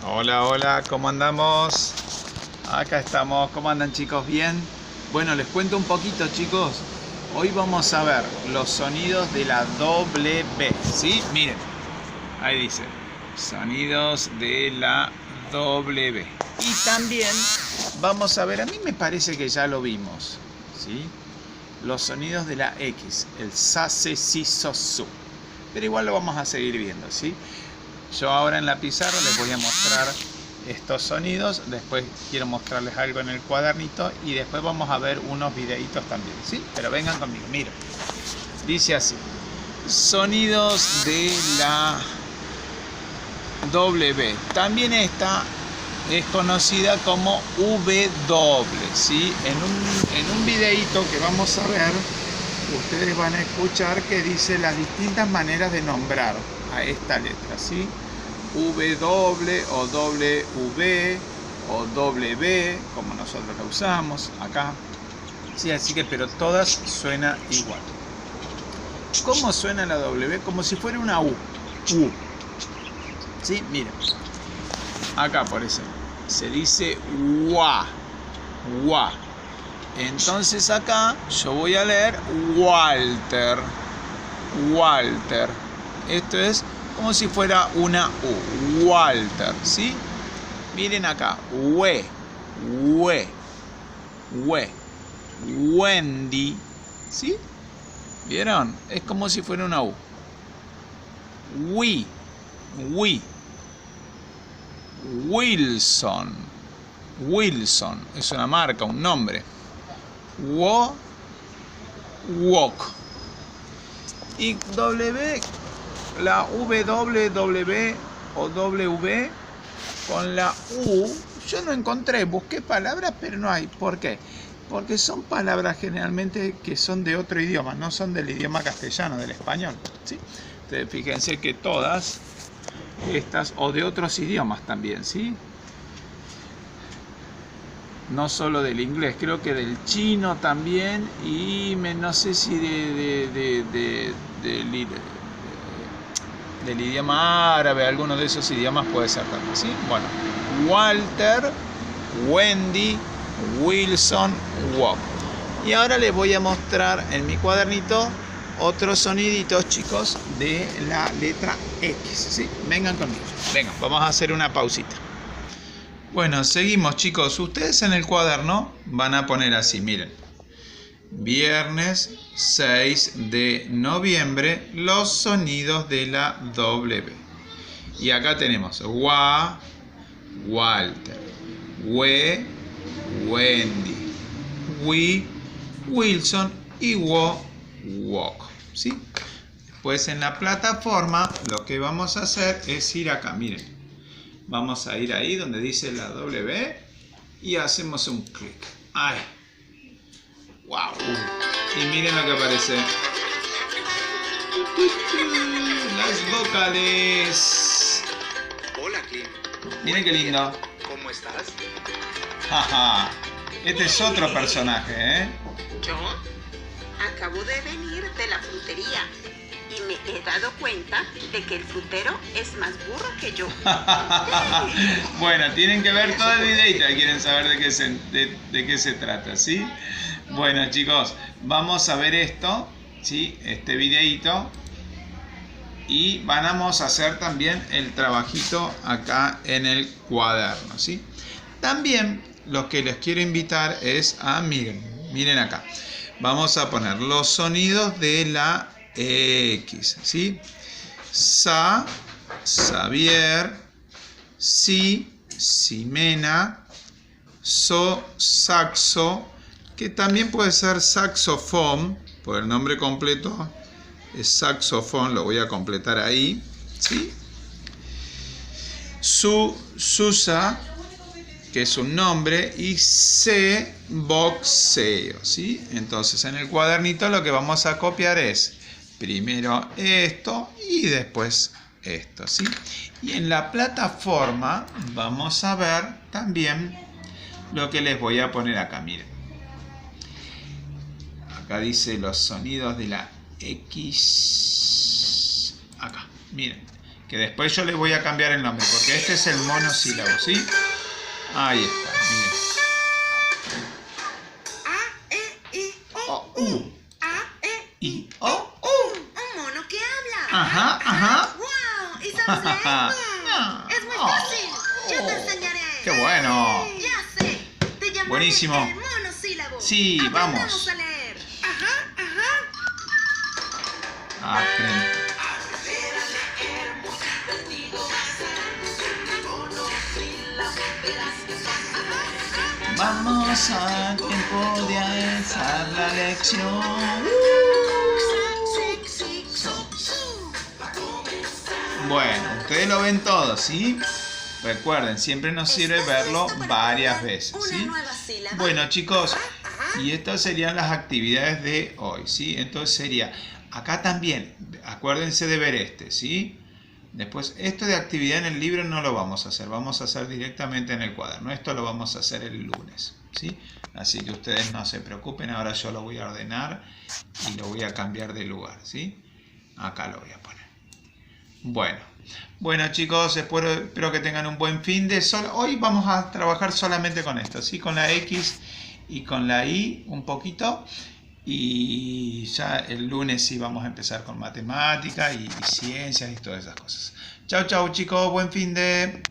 Hola, hola, ¿cómo andamos? Acá estamos, ¿cómo andan chicos? ¿Bien? Bueno, les cuento un poquito chicos. Hoy vamos a ver los sonidos de la W, ¿sí? Miren, ahí dice, sonidos de la W. Y también vamos a ver, a mí me parece que ya lo vimos, ¿sí? Los sonidos de la X, el sa, se, si, so, su. Pero igual lo vamos a seguir viendo, ¿sí? Yo ahora en la pizarra les voy a mostrar estos sonidos, después quiero mostrarles algo en el cuadernito y después vamos a ver unos videitos también, ¿sí? Pero vengan conmigo, miren. Dice así, sonidos de la W. También esta es conocida como W, ¿sí? En un videito que vamos a ver, ustedes van a escuchar que dice las distintas maneras de nombrar a esta letra, ¿sí? W o W o W, como nosotros la usamos acá. Sí, así que, pero todas suena igual. ¿Cómo suena la W? Como si fuera una U. U. ¿Sí? Miren. Acá, por eso, se dice WA. WA. Entonces acá yo voy a leer Walter. Walter. Esto es como si fuera una U. Walter, ¿sí? Miren acá. We. We. We. Wendy. ¿Sí? ¿Vieron? Es como si fuera una U. We. We. Wilson. Wilson. Es una marca, un nombre. Wo. Walk. Y W. La W o W con la U, yo no encontré, busqué palabras, pero no hay. ¿Por qué? Porque son palabras generalmente que son de otro idioma, no son del idioma castellano, del español, ¿sí? Entonces, fíjense que todas estas, o de otros idiomas también, ¿sí? No solo del inglés, creo que del chino también, y no sé si del idioma árabe, alguno de esos idiomas puede ser también, ¿sí? Bueno, Walter, Wendy, Wilson, Walk. Y ahora les voy a mostrar en mi cuadernito otros soniditos, chicos, de la letra X, ¿sí? Vengan conmigo, vengan, vamos a hacer una pausita. Bueno, seguimos, chicos. Ustedes en el cuaderno van a poner así, miren. Viernes 6 de noviembre, los sonidos de la W. Y acá tenemos Wa, Walter, We, Wendy, We, Wilson y Wo, Walk. ¿Sí? Después en la plataforma lo que vamos a hacer es ir acá, miren. Vamos a ir ahí donde dice la W y hacemos un clic. ¡Ay! ¡Wow! Y miren lo que aparece. Las vocales. Hola, Clint. Miren qué lindo. ¿Cómo estás? Jaja. Este es otro personaje, ¿eh? Yo acabo de venir de la frutería y me he dado cuenta de que el frutero es más burro que yo. Bueno, tienen que ver todo el videito y quieren saber de qué se trata, ¿sí? Bueno, chicos, vamos a ver esto, ¿sí? Este videito. Y vamos a hacer también el trabajito acá en el cuaderno, ¿sí? También lo que les quiero invitar es a, miren acá. Vamos a poner los sonidos de la X, ¿sí? Sa, Xavier, si, Ximena, so, saxo, que también puede ser saxofón, por el nombre completo es saxofón, lo voy a completar ahí, ¿sí? Su, Susa, que es un nombre, y se, boxeo, ¿sí? Entonces en el cuadernito lo que vamos a copiar es primero esto y después esto, ¿sí? Y en la plataforma vamos a ver también lo que les voy a poner acá, miren. Acá dice los sonidos de la X. Acá, miren. Que después yo le voy a cambiar el nombre, porque este es el monosílabo, ¿sí? Ahí está, miren. A, E, I, O, O, U. A, E, I, O, U. un mono que habla. Ajá, ajá. ¡Wow! ¿Y sabes leer? Es muy fácil. Yo te enseñaré. ¡Qué bueno! Ya sé. Te llamaré Buenísimo. el monosílabo. Sí, Aprendamos vamos. a leer. Ajá, ajá. Aprende. Vamos al tiempo de alzar la lección. Bueno, ustedes lo ven todo, ¿sí? Recuerden, siempre nos sirve verlo varias veces, ¿sí? Bueno, chicos, y estas serían las actividades de hoy, ¿sí? Entonces sería, acá también, acuérdense de ver este, ¿sí? Después, esto de actividad en el libro no lo vamos a hacer directamente en el cuaderno. Esto lo vamos a hacer el lunes, ¿sí? Así que ustedes no se preocupen, ahora yo lo voy a ordenar y lo voy a cambiar de lugar, ¿sí? Acá lo voy a poner. Bueno chicos, espero que tengan un buen fin de semana. Hoy vamos a trabajar solamente con esto, ¿sí? Con la X y con la Y un poquito. Y ya el lunes sí vamos a empezar con matemática y ciencias y todas esas cosas. Chao chicos, buen fin de...